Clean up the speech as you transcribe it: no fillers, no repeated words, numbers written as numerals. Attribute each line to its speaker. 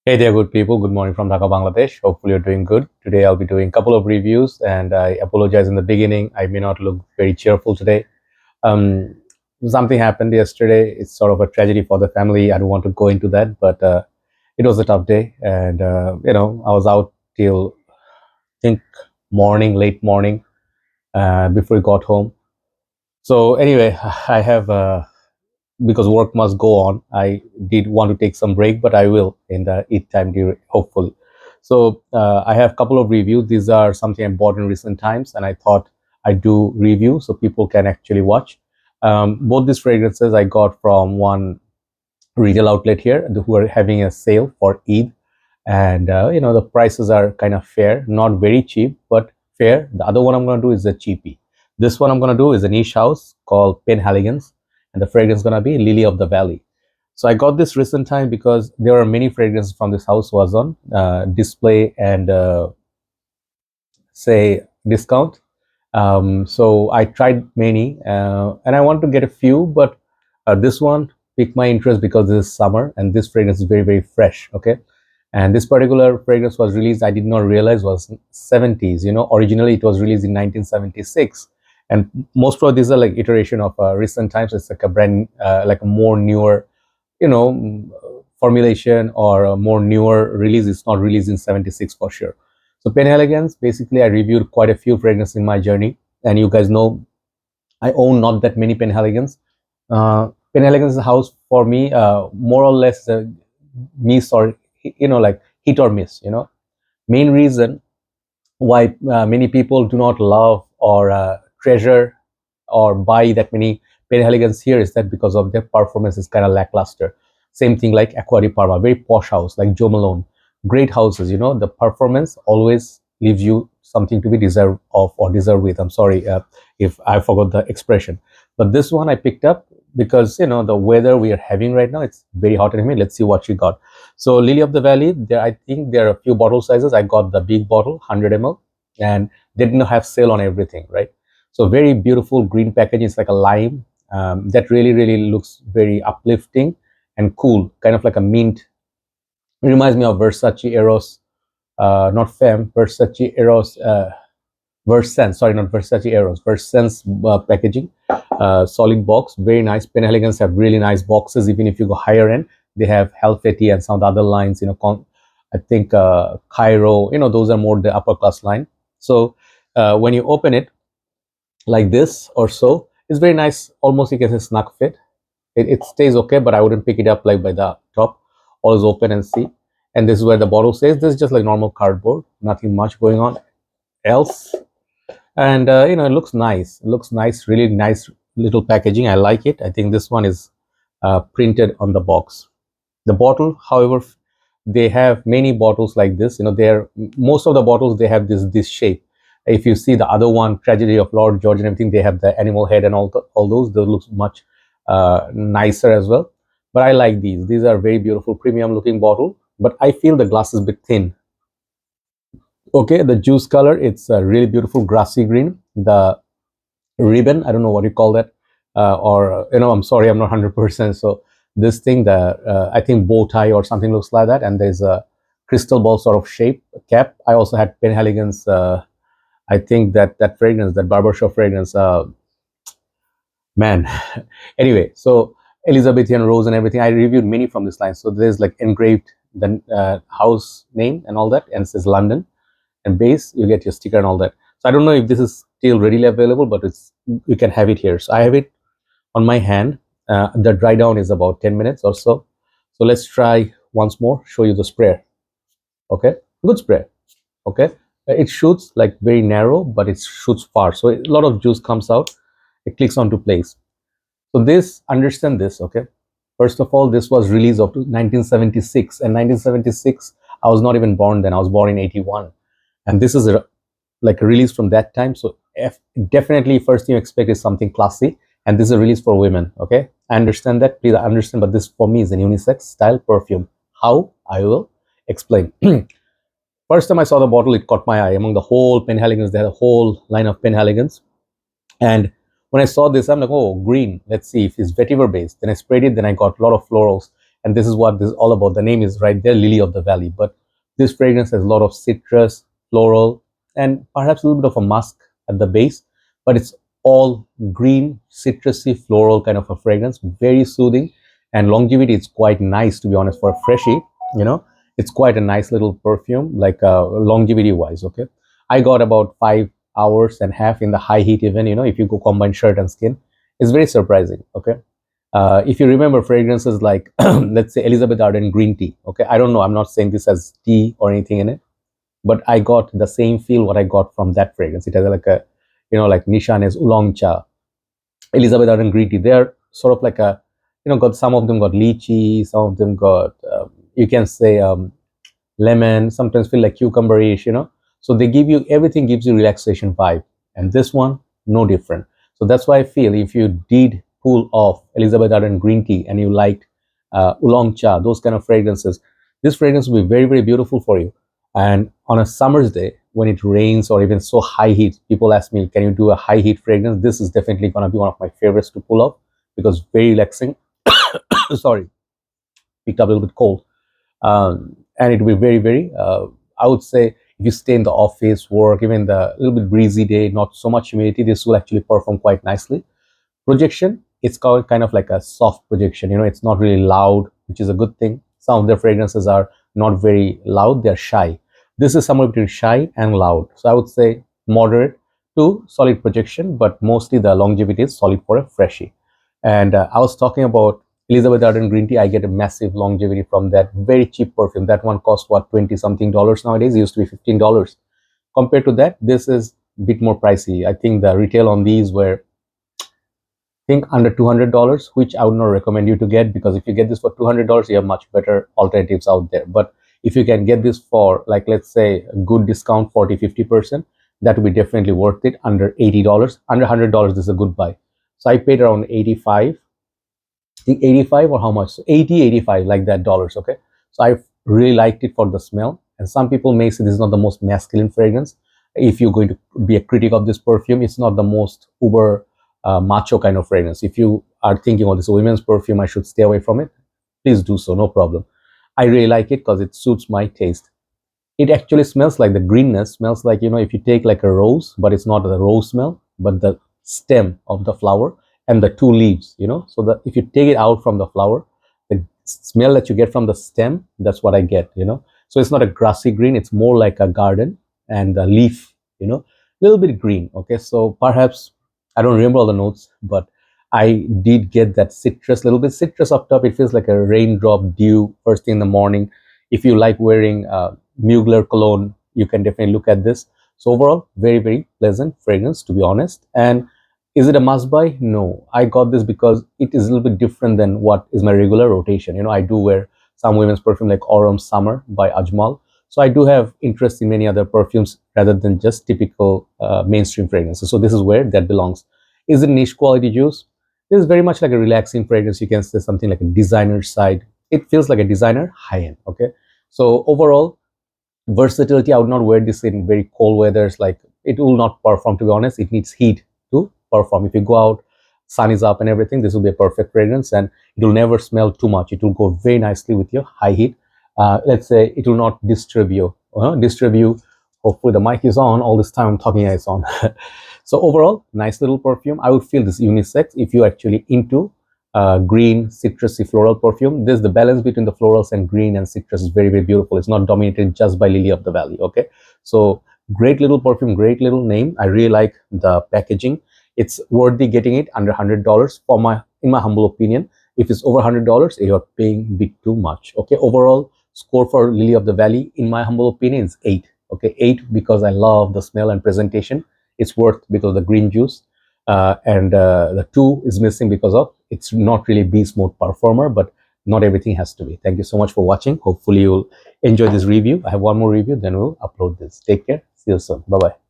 Speaker 1: Hey there, good people. Good morning from Dhaka, Bangladesh. Hopefully, you're doing good. Today, I'll be doing a couple of reviews, and I apologize in the beginning. I may not look very cheerful today. Um, Something happened yesterday. It's sort of a tragedy for the family. I don't want to go into that, but it was a tough day, and I was out till think morning, late morning, before we got home. So anyway, I have because work must go on. I did want to take some break, but I will in the eat time, hopefully. So I have a couple of reviews. These are something I bought in recent times, and I thought I'd do review so people can actually watch. Both these fragrances I got from one retail outlet here who are having a sale for Eid, and the prices are kind of fair, not very cheap, but fair. The other one I'm going to do is a cheapie. This one I'm going to do is a niche house called Penhaligons, and the fragrance is going to be Lily of the Valley. So I got this recent time because there are many fragrances from this house was on display and say discount. So I tried many, and I want to get a few, but this one piqued my interest because this is summer and this fragrance is very, very fresh. Okay. And this particular fragrance was released, I did not realize was 70s. Originally it was released in 1976. And most of these are like iteration of recent times. It's like a brand, like a more newer, formulation or a more newer release. It's not released in 76 for sure. So Penhaligons, basically I reviewed quite a few fragrances in my journey. And you guys know I own not that many Penhaligons. Penhaligons is a house for me, more or less miss or like hit or miss. Main reason why many people do not love or treasure or buy that many Penhaligons here is that because of their performance is kind of lackluster. Same thing like Aqua di Parma, very posh house like Joe Malone, great houses. The performance always leaves you something to be deserved of or deserved with. I'm sorry if I forgot the expression, but this one I picked up because the weather we are having right now, it's very hot and humid. Let's see what she got. So Lily of the Valley, I think there are a few bottle sizes. I got the big bottle, 100 ml, and they didn't have sale on everything, right? So very beautiful green packaging. It's like a lime that really, really looks very uplifting and cool, kind of like a mint. It reminds me of Versace Eros, not Femme, Versace Eros, Versense, sorry, not Versace Eros, Versense packaging, solid box, very nice. Penhaligons have really nice boxes. Even if you go higher end, they have Helfeti and some of the other lines, I think Cairo, those are more the upper class line. So when you open it like this or so, it's very nice, almost you can say snug fit. It stays okay, but I wouldn't pick it up like by the top. Always open and see. And this is where the bottle says. This is just like normal cardboard, nothing much going on else. And it looks nice. It looks nice, really nice little packaging. I like it. I think this one is printed on the box. The bottle, however, they have many bottles like this. They're most of the bottles they have this shape. If you see the other one, Tragedy of Lord George and everything, they have the animal head and all those. Those looks much nicer as well. But I like these. These are very beautiful, premium looking bottle. But I feel the glass is a bit thin. Okay, the juice color, it's a really beautiful grassy green. The ribbon, I don't know what you call that, or I'm sorry, I'm not 100%. So this thing, the I think bow tie or something looks like that, and there's a crystal ball sort of shape cap. I also had Penhaligons. I think that fragrance, that barbershop fragrance, man. Anyway, so Elizabethan rose and everything. I reviewed many from this line. So there's like engraved the house name and all that, and it says London. And base, you get your sticker and all that. So I don't know if this is still readily available, but you can have it here. So I have it on my hand. The dry down is about 10 minutes or so. So let's try once more, show you the spray. Okay, good spray. Okay, it shoots like very narrow, but it shoots far. So a lot of juice comes out. It clicks onto place. So understand this, okay? First of all, this was released of 1976, and 1976, I was not even born then. I was born in 81. And this is like a release from that time. So definitely first thing you expect is something classy, and this is a release for women. Okay, I understand that, please understand, but this for me is an unisex style perfume. How? I will explain. First time I saw the bottle, it caught my eye. Among the whole Penhaligons, they had a whole line of Penhaligons, and when I saw this, I'm like, oh, green, let's see if it's vetiver based. Then I sprayed it, then I got a lot of florals, and this is what this is all about. The name is right there, Lily of the Valley. But this fragrance has a lot of citrus, floral, and perhaps a little bit of a musk at the base, but it's all green, citrusy, floral kind of a fragrance, very soothing, and longevity is quite nice, to be honest, for a freshie. It's quite a nice little perfume, like longevity wise. Okay, I got about 5 hours and a half in the high heat, even, if you go combine shirt and skin. It's very surprising. Okay, if you remember fragrances like let's say Elizabeth Arden green tea. Okay, I don't know, I'm not saying this as tea or anything in it, but I got the same feel what I got from that fragrance. It has like a, like Nishane's oolong cha, Elizabeth Arden green tea. They're sort of like a, got, some of them got lychee, some of them got you can say lemon, sometimes feel like cucumber-ish, so they give you, everything gives you relaxation vibe, and this one no different. So that's why I feel if you did pull off Elizabeth Arden green tea and you liked oolong cha, those kind of fragrances, this fragrance will be very, very beautiful for you. And on a summer's day when it rains or even so high heat, people ask me, can you do a high heat fragrance? This is definitely going to be one of my favorites to pull off, because very relaxing. Sorry, picked up a little bit cold. And it will be very, very, I would say, if you stay in the office, work, even the little bit breezy day, not so much humidity, this will actually perform quite nicely. Projection, it's called kind of like a soft projection. It's not really loud, which is a good thing. Some of their fragrances are not very loud, they're shy. This is somewhere between shy and loud. So I would say moderate to solid projection, but mostly the longevity is solid for a freshie. And I was talking about Elizabeth Arden green tea. I get a massive longevity from that very cheap perfume. That one cost what, 20 something dollars nowadays. It used to be $15. Compared to that, this is a bit more pricey. I think the retail on these were, I think, under $200, which I would not recommend you to get, because if you get this for $200, you have much better alternatives out there. But if you can get this for, like, let's say a good discount, 40-50%, that would be definitely worth it. Under $80, under $100, this is a good buy. So I paid around 85, I think 85, or how much, so 80, 85, like that dollars. Okay, so I really liked it for the smell. And some people may say this is not the most masculine fragrance. If you're going to be a critic of this perfume, it's not the most uber macho kind of fragrance. If you are thinking, oh, this is a women's perfume, I should stay away from it, please do so, no problem. I really like it because it suits my taste. It actually smells like, the greenness smells like, if you take like a rose, but it's not the rose smell, but the stem of the flower and the two leaves, so that if you take it out from the flower, the smell that you get from the stem, that's what I get. So it's not a grassy green, it's more like a garden, and the leaf, little bit green. Okay, so perhaps I don't remember all the notes, but I did get that citrus, little bit citrus up top. It feels like a raindrop dew first thing in the morning. If you like wearing Mugler cologne, you can definitely look at this. So overall, very, very pleasant fragrance, to be honest. And is it a must buy? No, I got this because it is a little bit different than what is my regular rotation. I do wear some women's perfume like Aurum Summer by Ajmal. So I do have interest in many other perfumes rather than just typical mainstream fragrances. So this is where that belongs. Is it niche quality juice? This is very much like a relaxing fragrance. You can say something like a designer side. It feels like a designer high end. Okay, so overall versatility, I would not wear this in very cold weathers. Like, it will not perform, to be honest. It needs heat to perform. If you go out, sun is up and everything, this will be a perfect fragrance, and it will never smell too much. It will go very nicely with your high heat. Let's say it will not disturb you. Hopefully the mic is on. All this time I'm talking, it's on. So overall, nice little perfume. I would feel this unisex if you're actually into green, citrusy, floral perfume. This, the balance between the florals and green and citrus is very, very beautiful. It's not dominated just by Lily of the Valley. Okay, so great little perfume, great little name. I really like the packaging. It's worthy getting it under $100 in my humble opinion. If it's over $100, you're paying a bit too much. Okay, overall score for Lily of the Valley, in my humble opinion, is 8. Okay, 8 because I love the smell and presentation. It's worth because of the green juice. And the 2 is missing because of it's not really beast mode performer, but not everything has to be. Thank you so much for watching. Hopefully you'll enjoy this review. I have one more review, then we'll upload this. Take care. See you soon. Bye bye.